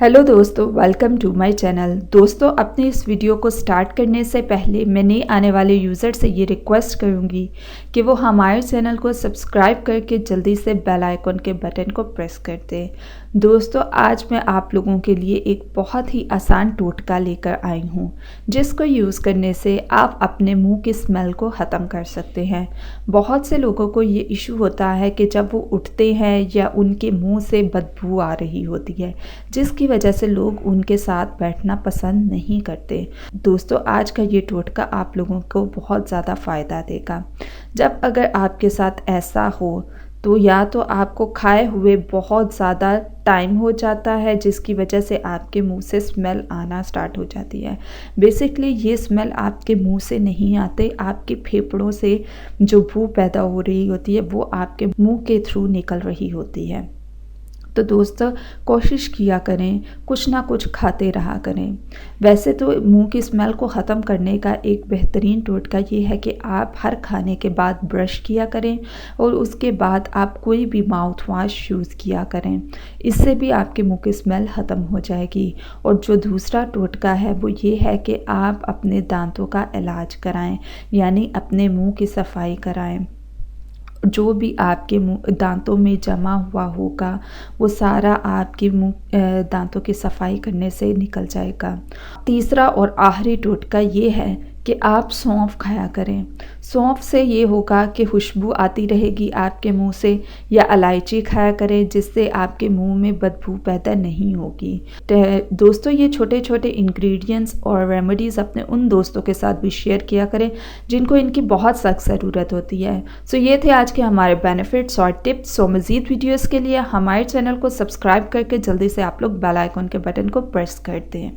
Hello दोस्तों, welcome to my channel. दोस्तों, अपने इस वीडियो को स्टार्ट करने से पहले मैं नए आने वाले यूज़र से ये रिक्वेस्ट करूँगी कि वो हमारे चैनल को सब्सक्राइब करके जल्दी से बेल आइकन के बटन को प्रेस कर दें। दोस्तों, आज मैं आप लोगों के लिए एक बहुत ही आसान टोटका लेकर आई हूँ, जिसको यूज़ करने से आप अपने मुंह की स्मेल को ख़त्म कर सकते हैं। बहुत से लोगों को ये इशू होता है कि जब वो उठते हैं या उनके मुंह से बदबू आ रही होती है, जिसकी वजह से लोग उनके साथ बैठना पसंद नहीं करते। दोस्तों, आज का ये टोटका आप लोगों को बहुत ज़्यादा फ़ायदा देगा। जब अगर आपके साथ ऐसा हो तो या तो आपको खाए हुए बहुत ज़्यादा टाइम हो जाता है, जिसकी वजह से आपके मुंह से स्मेल आना स्टार्ट हो जाती है। बेसिकली ये स्मेल आपके मुंह से नहीं आते, आपके फेफड़ों से जो बू पैदा हो रही होती है वो आपके मुंह के थ्रू निकल रही होती है। तो दोस्तों, कोशिश किया करें, कुछ ना कुछ खाते रहा करें। वैसे तो मुंह की स्मेल को ख़त्म करने का एक बेहतरीन टोटका ये है कि आप हर खाने के बाद ब्रश किया करें और उसके बाद आप कोई भी माउथ वॉश यूज़ किया करें। इससे भी आपके मुंह की स्मेल ख़त्म हो जाएगी। और जो दूसरा टोटका है वो ये है कि आप अपने दांतों का इलाज कराएं, यानी अपने मुंह की सफाई कराएं। जो भी आपके मुँह दांतों में जमा हुआ होगा वो सारा आपके मुँह दांतों की सफाई करने से निकल जाएगा। तीसरा और आखिरी टोटका ये है कि आप सौंफ खाया करें। सौंफ से ये होगा कि खुशबू आती रहेगी आपके मुंह से, या इलायची खाया करें जिससे आपके मुंह में बदबू पैदा नहीं होगी। दोस्तों, ये छोटे छोटे इंग्रेडिएंट्स और रेमेडीज़ अपने उन दोस्तों के साथ भी शेयर किया करें जिनको इनकी बहुत सख्त ज़रूरत होती है। सो ये थे आज के हमारे बेनिफिट्स और टिप्स। सो मज़ीद वीडियोज़ के लिए हमारे चैनल को सब्सक्राइब करके जल्दी से आप लोग बेल आइकन के बटन को प्रेस कर दें।